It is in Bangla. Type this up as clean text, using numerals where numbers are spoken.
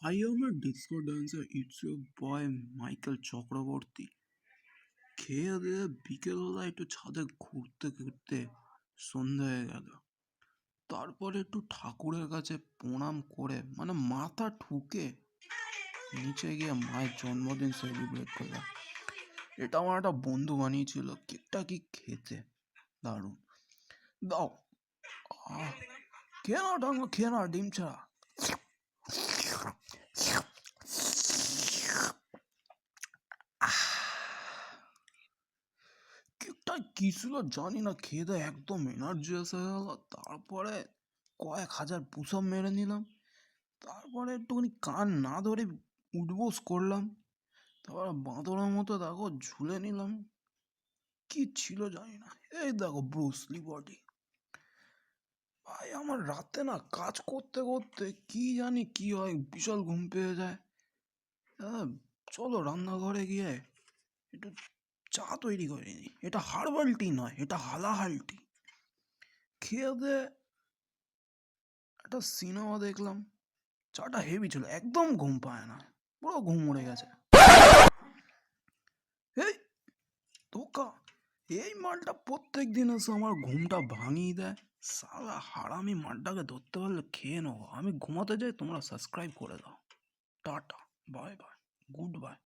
I am a disco dancer. It's your boy Michael Chakraborty. খেয়ে দিয়ে বিকেলবেলা একটু ছাদে ঘুরতে ঘুরতে সন্ধ্যা হয়ে গেল। তারপরে একটু ঠাকুরের কাছে প্রণাম করে মানে মাথা ঠুকে নিচে গিয়ে মায়ের জন্মদিন সেলিব্রেট করলাম। এটা আমার একটা বন্ধু বানিয়েছিল। কেকটা কি খেতে দারুণ। দাও, খেয়ে নাও টাঙ্গো, খেয়ে নাও ডিম ছাড়া। কেকটা কি ছিল জানি না, খেয়ে দিয়ে একদম এনার্জিয়াস হয়ে গেল। তারপরে কয়েক হাজার পুশ আপ মেরে নিলাম। তারপরে একটুখানি কান না ধরে উঠবোস করলাম। তারপরে বাঁদরের মতো দেখো ঝুলে নিলাম। কি ছিল জানি না, এই দেখো ব্রুসলি বডি। ভাই আমার রাতে না কাজ করতে করতে কি জানি কি হয়, বিশাল ঘুম পেয়ে যায়। চলো রান্নাঘরে গিয়ে একটু চা তৈরি করে নি। এটা হার্বাল টি নয়, এটা হালাহাল টি। খেয়ে দিয়ে একটা সিনেমা দেখলাম। চাটা হেভি ছিল, একদম ঘুম পায় না, পুরো ঘুম উড়ে গেছে। এই ধোকা, এই মালটা প্রত্যেক দিন এসে আমার ঘুমটা ভাঙিয়ে দেয়। সালা হারামি মালটাকে ধরতে পারলে খেয়ে নেবো। আমি ঘুমাতে যাই, তোমরা সাবস্ক্রাইব করে দাও। Tata, bye bye, good bye.